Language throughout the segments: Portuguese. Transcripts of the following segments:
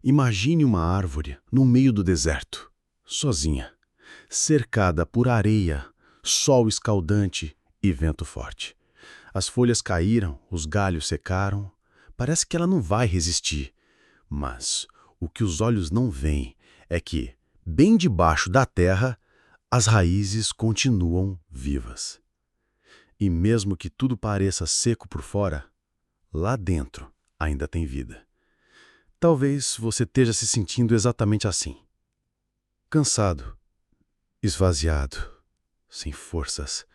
Imagine uma árvore no meio do deserto, sozinha, cercada por areia, sol escaldante e vento forte. As folhas caíram, os galhos secaram. Parece que ela não vai resistir. Mas o que os olhos não veem é que, bem debaixo da terra, as raízes continuam vivas. E mesmo que tudo pareça seco por fora, lá dentro ainda tem vida. Talvez você esteja se sentindo exatamente assim. Cansado, esvaziado, sem forças.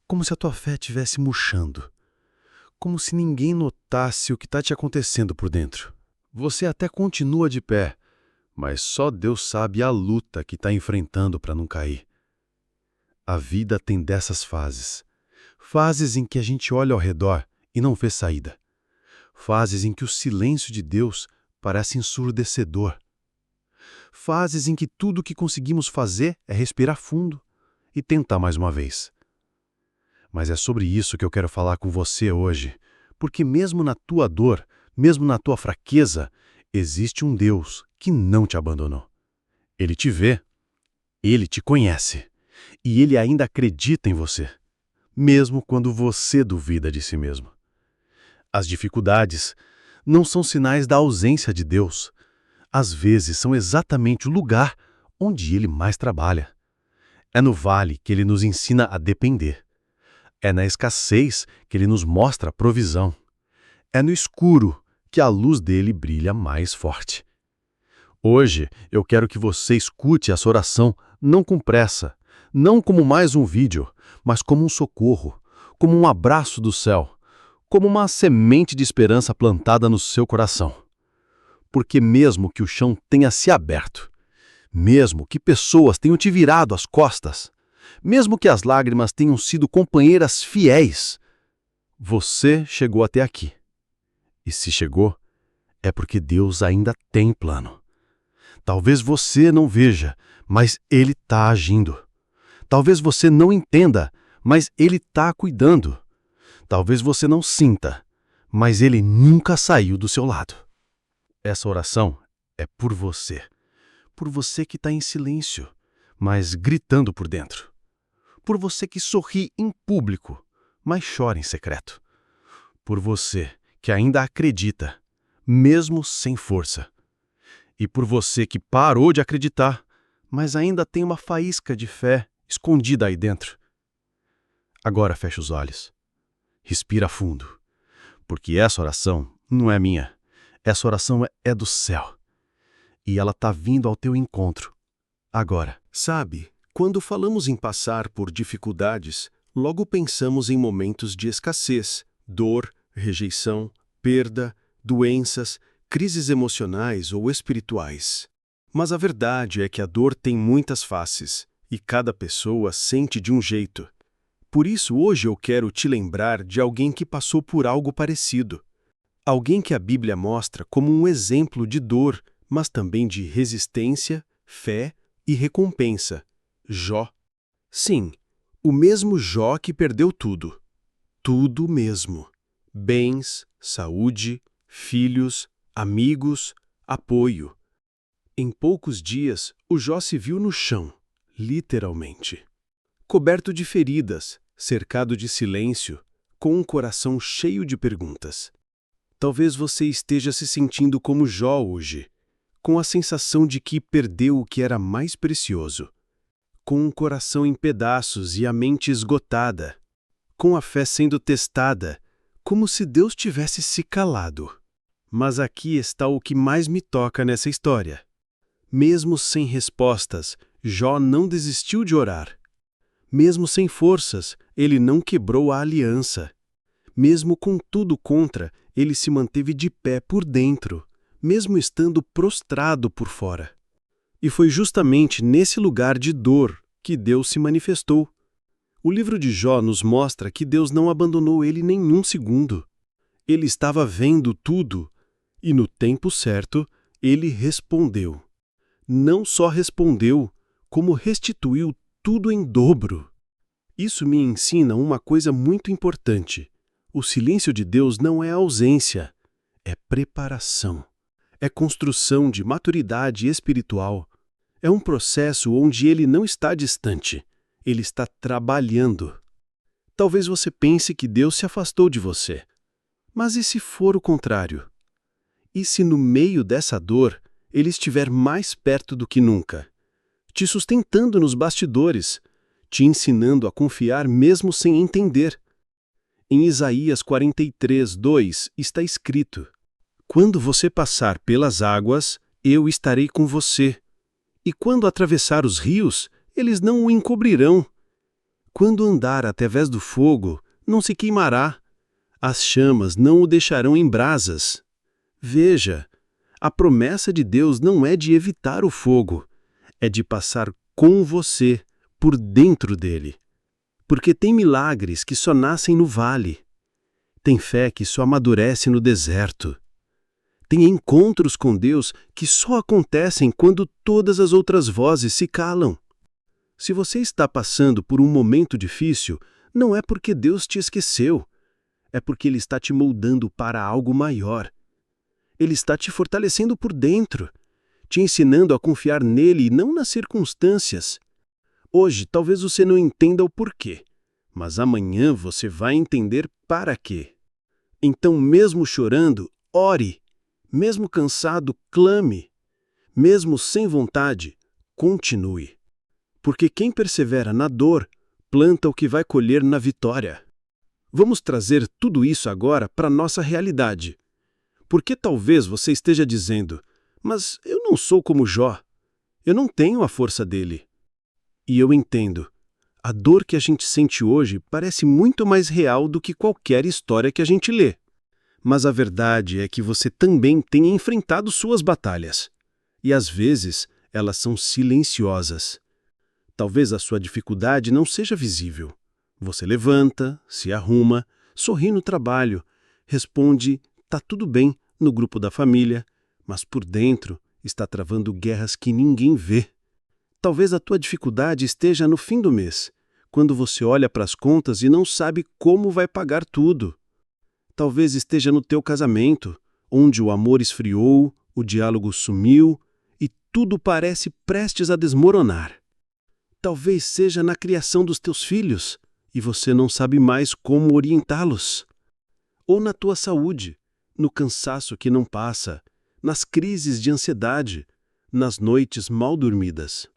Como se a tua fé estivesse murchando. Como se ninguém notasse o que está te acontecendo por dentro. Você até continua de pé, mas só Deus sabe a luta que está enfrentando para não cair. A vida tem dessas fases. Fases em que a gente olha ao redor e não vê saída. Fases em que o silêncio de Deus parece ensurdecedor. Fases em que tudo o que conseguimos fazer é respirar fundo e tentar mais uma vez. Mas é sobre isso que eu quero falar com você hoje, porque mesmo na tua dor, mesmo na tua fraqueza, existe um Deus que não te abandonou. Ele te vê, Ele te conhece e Ele ainda acredita em você, mesmo quando você duvida de si mesmo. As dificuldades não são sinais da ausência de Deus. Às vezes são exatamente o lugar onde Ele mais trabalha. É no vale que Ele nos ensina a depender. É na escassez que Ele nos mostra a provisão. É no escuro que a luz dele brilha mais forte. Hoje eu quero que você escute essa oração não com pressa, não como mais um vídeo, mas como um socorro, como um abraço do céu, como uma semente de esperança plantada no seu coração. Porque mesmo que o chão tenha se aberto, mesmo que pessoas tenham te virado as costas, mesmo que as lágrimas tenham sido companheiras fiéis, você chegou até aqui. E se chegou, é porque Deus ainda tem plano. Talvez você não veja, mas Ele está agindo. Talvez você não entenda, mas Ele está cuidando. Talvez você não sinta, mas Ele nunca saiu do seu lado. Essa oração é por você que está em silêncio, mas gritando por dentro. Por você que sorri em público, mas chora em secreto. Por você que ainda acredita, mesmo sem força. E por você que parou de acreditar, mas ainda tem uma faísca de fé escondida aí dentro. Agora fecha os olhos. Respira fundo, porque essa oração não é minha. Essa oração é do céu. E ela está vindo ao teu encontro, agora. Sabe, quando falamos em passar por dificuldades, logo pensamos em momentos de escassez, dor, rejeição, perda, doenças, crises emocionais ou espirituais. Mas a verdade é que a dor tem muitas faces, e cada pessoa sente de um jeito. Por isso, hoje eu quero te lembrar de alguém que passou por algo parecido. Alguém que a Bíblia mostra como um exemplo de dor, mas também de resistência, fé e recompensa. Jó. Sim, o mesmo Jó que perdeu tudo. Tudo mesmo. Bens, saúde, filhos, amigos, apoio. Em poucos dias, o Jó se viu no chão, literalmente. Coberto de feridas, cercado de silêncio, com um coração cheio de perguntas. Talvez você esteja se sentindo como Jó hoje, com a sensação de que perdeu o que era mais precioso. Com um coração em pedaços e a mente esgotada. Com a fé sendo testada, como se Deus tivesse se calado. Mas aqui está o que mais me toca nessa história. Mesmo sem respostas, Jó não desistiu de orar. Mesmo sem forças, ele não quebrou a aliança. Mesmo com tudo contra, ele se manteve de pé por dentro, mesmo estando prostrado por fora. E foi justamente nesse lugar de dor que Deus se manifestou. O livro de Jó nos mostra que Deus não abandonou ele nenhum segundo. Ele estava vendo tudo, e no tempo certo, ele respondeu. Não só respondeu, como restituiu tudo em dobro. Isso me ensina uma coisa muito importante. O silêncio de Deus não é ausência, é preparação. É construção de maturidade espiritual. É um processo onde ele não está distante, ele está trabalhando. Talvez você pense que Deus se afastou de você. Mas e se for o contrário? E se no meio dessa dor, ele estiver mais perto do que nunca, te sustentando nos bastidores, te ensinando a confiar mesmo sem entender? Em Isaías 43:2 está escrito: Quando você passar pelas águas, eu estarei com você. E quando atravessar os rios, eles não o encobrirão. Quando andar através do fogo, não se queimará. As chamas não o deixarão em brasas. Veja, a promessa de Deus não é de evitar o fogo, é de passar com você, por dentro dele. Porque tem milagres que só nascem no vale. Tem fé que só amadurece no deserto. Tem encontros com Deus que só acontecem quando todas as outras vozes se calam. Se você está passando por um momento difícil, não é porque Deus te esqueceu. É porque Ele está te moldando para algo maior. Ele está te fortalecendo por dentro, te ensinando a confiar nele e não nas circunstâncias. Hoje, talvez você não entenda o porquê, mas amanhã você vai entender para quê. Então, mesmo chorando, ore. Mesmo cansado, clame. Mesmo sem vontade, continue. Porque quem persevera na dor, planta o que vai colher na vitória. Vamos trazer tudo isso agora para a nossa realidade. Porque talvez você esteja dizendo, mas eu não sou como Jó. Eu não tenho a força dele. E eu entendo. A dor que a gente sente hoje parece muito mais real do que qualquer história que a gente lê. Mas a verdade é que você também tem enfrentado suas batalhas. E às vezes, elas são silenciosas. Talvez a sua dificuldade não seja visível. Você levanta, se arruma, sorri no trabalho, responde, tá tudo bem, no grupo da família, mas por dentro está travando guerras que ninguém vê. Talvez a tua dificuldade esteja no fim do mês, quando você olha para as contas e não sabe como vai pagar tudo. Talvez esteja no teu casamento, onde o amor esfriou, o diálogo sumiu e tudo parece prestes a desmoronar. Talvez seja na criação dos teus filhos e você não sabe mais como orientá-los. Ou na tua saúde, no cansaço que não passa, nas crises de ansiedade, nas noites mal dormidas.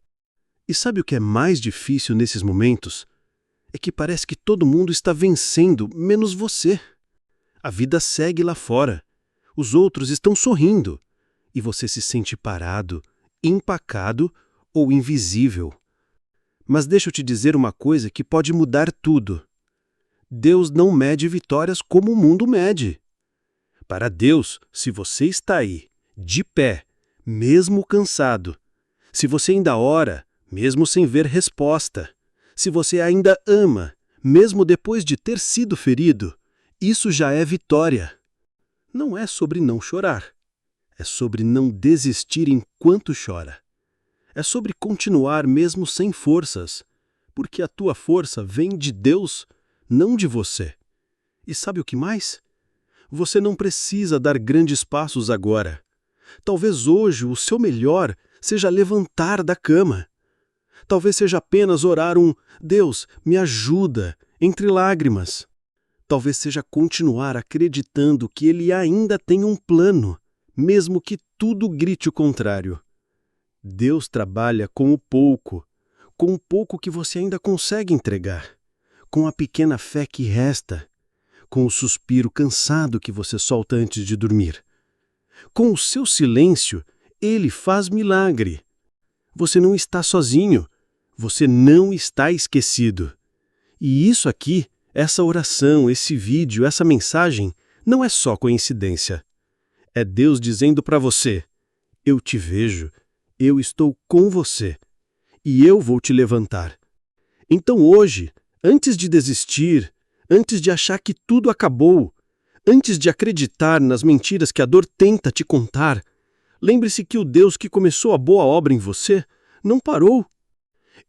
E sabe o que é mais difícil nesses momentos? É que parece que todo mundo está vencendo, menos você. A vida segue lá fora. Os outros estão sorrindo. E você se sente parado, empacado ou invisível. Mas deixa eu te dizer uma coisa que pode mudar tudo. Deus não mede vitórias como o mundo mede. Para Deus, se você está aí, de pé, mesmo cansado, se você ainda ora, mesmo sem ver resposta, se você ainda ama, mesmo depois de ter sido ferido, isso já é vitória. Não é sobre não chorar. É sobre não desistir enquanto chora. É sobre continuar mesmo sem forças, porque a tua força vem de Deus, não de você. E sabe o que mais? Você não precisa dar grandes passos agora. Talvez hoje o seu melhor seja levantar da cama. Talvez seja apenas orar um Deus, me ajuda, entre lágrimas. Talvez seja continuar acreditando que Ele ainda tem um plano, mesmo que tudo grite o contrário. Deus trabalha com o pouco que você ainda consegue entregar, com a pequena fé que resta, com o suspiro cansado que você solta antes de dormir. Com o seu silêncio, Ele faz milagre. Você não está sozinho, você não está esquecido. E isso aqui, essa oração, esse vídeo, essa mensagem, não é só coincidência. É Deus dizendo para você, eu te vejo, eu estou com você, e eu vou te levantar. Então hoje, antes de desistir, antes de achar que tudo acabou, antes de acreditar nas mentiras que a dor tenta te contar, lembre-se que o Deus que começou a boa obra em você não parou.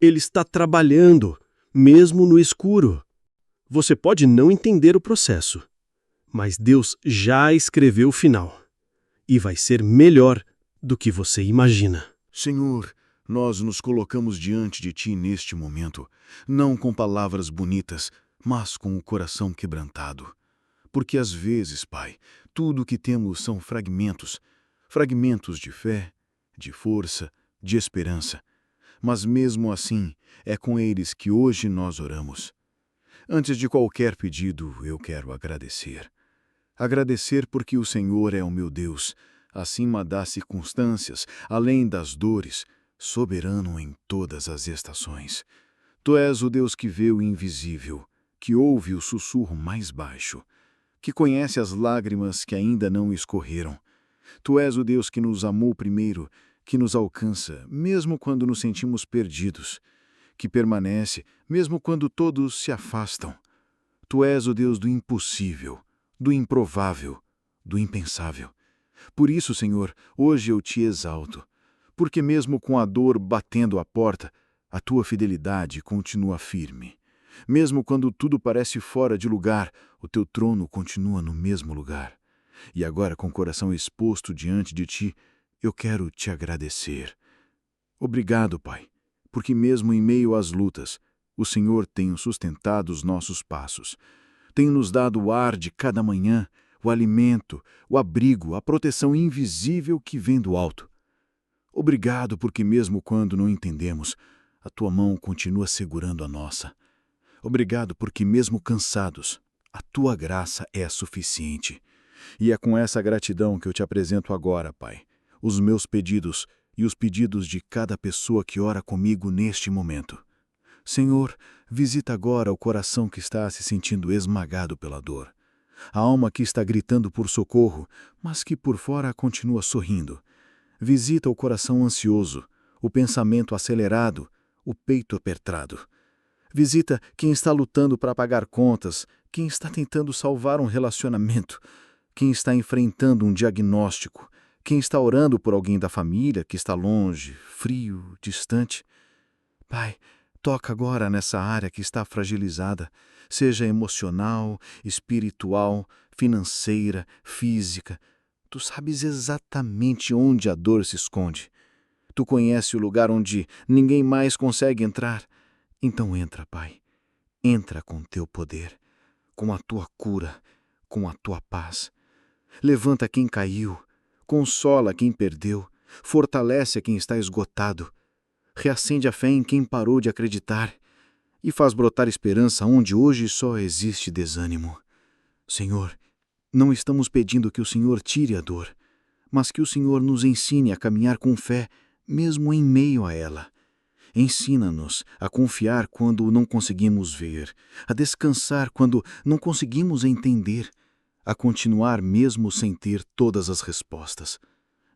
Ele está trabalhando, mesmo no escuro. Você pode não entender o processo, mas Deus já escreveu o final. e vai ser melhor do que você imagina. Senhor, nós nos colocamos diante de Ti neste momento, não com palavras bonitas, mas com o coração quebrantado. Porque às vezes, Pai, tudo o que temos são fragmentos, fragmentos de fé, de força, de esperança. Mas mesmo assim, é com eles que hoje nós oramos. Antes de qualquer pedido, eu quero agradecer. Agradecer porque o Senhor é o meu Deus, acima das circunstâncias, além das dores, soberano em todas as estações. Tu és o Deus que vê o invisível, que ouve o sussurro mais baixo, que conhece as lágrimas que ainda não escorreram. Tu és o Deus que nos amou primeiro, que nos alcança, mesmo quando nos sentimos perdidos, que permanece, mesmo quando todos se afastam. Tu és o Deus do impossível, do improvável, do impensável. Por isso, Senhor, hoje eu te exalto, porque mesmo com a dor batendo à porta, a tua fidelidade continua firme. Mesmo quando tudo parece fora de lugar, o teu trono continua no mesmo lugar. E agora, com o coração exposto diante de ti, eu quero te agradecer. Obrigado, Pai, porque mesmo em meio às lutas, o Senhor tem sustentado os nossos passos. Tem nos dado o ar de cada manhã, o alimento, o abrigo, a proteção invisível que vem do alto. Obrigado porque mesmo quando não entendemos, a tua mão continua segurando a nossa. Obrigado porque mesmo cansados, a tua graça é suficiente. E é com essa gratidão que eu te apresento agora, Pai, os meus pedidos e os pedidos de cada pessoa que ora comigo neste momento. Senhor, visita agora o coração que está se sentindo esmagado pela dor. A alma que está gritando por socorro, mas que por fora continua sorrindo. Visita o coração ansioso, o pensamento acelerado, o peito apertado. Visita quem está lutando para pagar contas, quem está tentando salvar um relacionamento, quem está enfrentando um diagnóstico, quem está orando por alguém da família que está longe, frio, distante. Pai, toca agora nessa área que está fragilizada, seja emocional, espiritual, financeira, física. Tu sabes exatamente onde a dor se esconde. Tu conheces o lugar onde ninguém mais consegue entrar. Então entra, Pai. Entra com teu poder, com a tua cura, com a tua paz. Levanta quem caiu, consola quem perdeu, fortalece quem está esgotado. Reacende a fé em quem parou de acreditar e faz brotar esperança onde hoje só existe desânimo. Senhor, não estamos pedindo que o Senhor tire a dor, mas que o Senhor nos ensine a caminhar com fé, mesmo em meio a ela. Ensina-nos a confiar quando não conseguimos ver, a descansar quando não conseguimos entender, a continuar mesmo sem ter todas as respostas.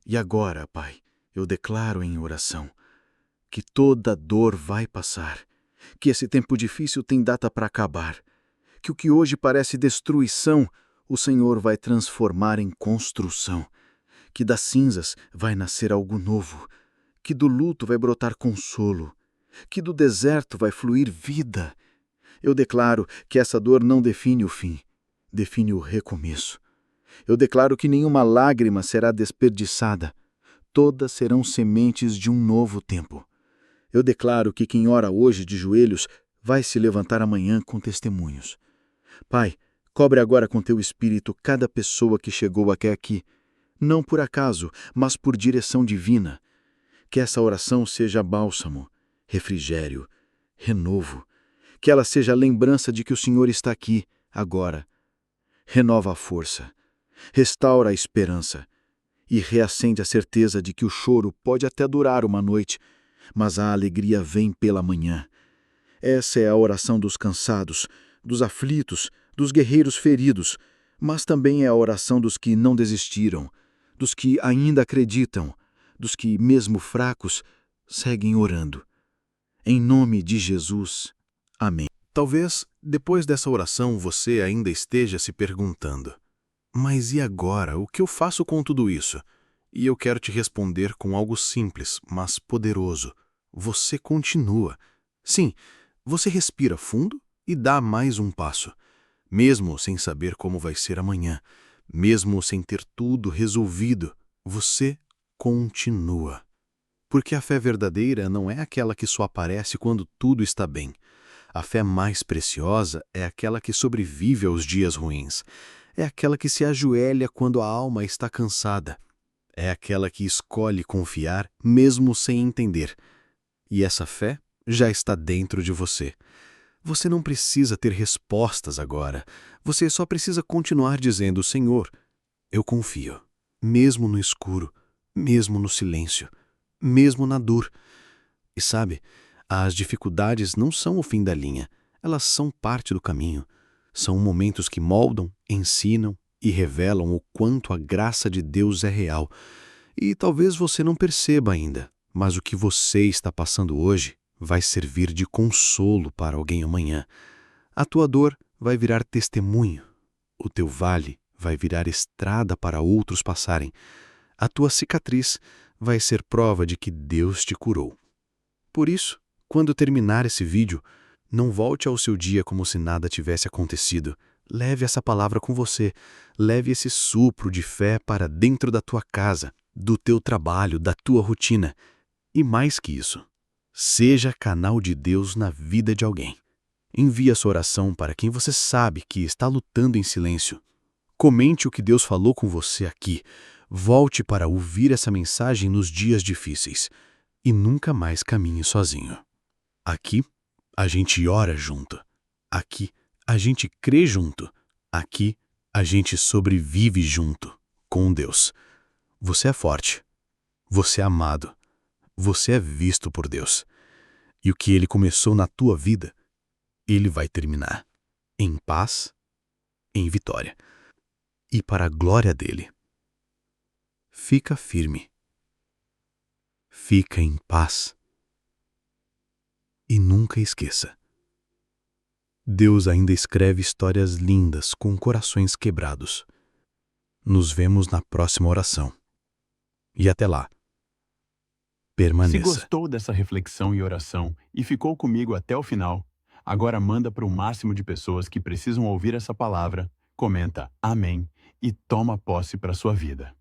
E agora, Pai, eu declaro em oração que toda dor vai passar, que esse tempo difícil tem data para acabar, que o que hoje parece destruição, o Senhor vai transformar em construção, que das cinzas vai nascer algo novo, que do luto vai brotar consolo, que do deserto vai fluir vida. Eu declaro que essa dor não define o fim, define o recomeço. Eu declaro que nenhuma lágrima será desperdiçada, todas serão sementes de um novo tempo. Eu declaro que quem ora hoje de joelhos vai se levantar amanhã com testemunhos. Pai, cobre agora com teu espírito cada pessoa que chegou até aqui, não por acaso, mas por direção divina. Que essa oração seja bálsamo, refrigério, renovo. Que ela seja a lembrança de que o Senhor está aqui, agora. Renova a força, restaura a esperança e reacende a certeza de que o choro pode até durar uma noite, mas a alegria vem pela manhã. Essa é a oração dos cansados, dos aflitos, dos guerreiros feridos, mas também é a oração dos que não desistiram, dos que ainda acreditam, dos que, mesmo fracos, seguem orando. Em nome de Jesus. Amém. Talvez, depois dessa oração, você ainda esteja se perguntando: mas e agora? O que eu faço com tudo isso? E eu quero te responder com algo simples, mas poderoso. Você continua. Sim, você respira fundo e dá mais um passo. Mesmo sem saber como vai ser amanhã, mesmo sem ter tudo resolvido, Você continua. Porque a fé verdadeira não é aquela que só aparece quando tudo está bem. A fé mais preciosa é aquela que sobrevive aos dias ruins. É aquela que se ajoelha quando a alma está cansada. É aquela que escolhe confiar mesmo sem entender. E essa fé já está dentro de você. Você não precisa ter respostas agora. Você só precisa continuar dizendo: Senhor, eu confio. Mesmo no escuro, mesmo no silêncio, mesmo na dor. E sabe, as dificuldades não são o fim da linha. Elas são parte do caminho. São momentos que moldam, ensinam e revelam o quanto a graça de Deus é real. E talvez você não perceba ainda, mas o que você está passando hoje vai servir de consolo para alguém amanhã. A tua dor vai virar testemunho. O teu vale vai virar estrada para outros passarem. A tua cicatriz vai ser prova de que Deus te curou. Por isso, quando terminar esse vídeo, não volte ao seu dia como se nada tivesse acontecido. Leve essa palavra com você. Leve esse sopro de fé para dentro da tua casa, do teu trabalho, da tua rotina. E mais que isso, seja canal de Deus na vida de alguém. Envie a sua oração para quem você sabe que está lutando em silêncio. Comente o que Deus falou com você aqui. Volte para ouvir essa mensagem nos dias difíceis. E nunca mais caminhe sozinho. Aqui, a gente ora junto. Aqui, a gente crê junto. Aqui, a gente sobrevive junto, com Deus. Você é forte. Você é amado. Você é visto por Deus. E o que Ele começou na tua vida, Ele vai terminar. Em paz, em vitória. E para a glória dEle. Fica firme. Fica em paz. E nunca esqueça. Deus ainda escreve histórias lindas com corações quebrados. Nos vemos na próxima oração. E até lá. Se Permaneça. gostou dessa reflexão e oração e ficou comigo até o final, agora manda para o máximo de pessoas que precisam ouvir essa palavra, comenta Amém e toma posse para sua vida.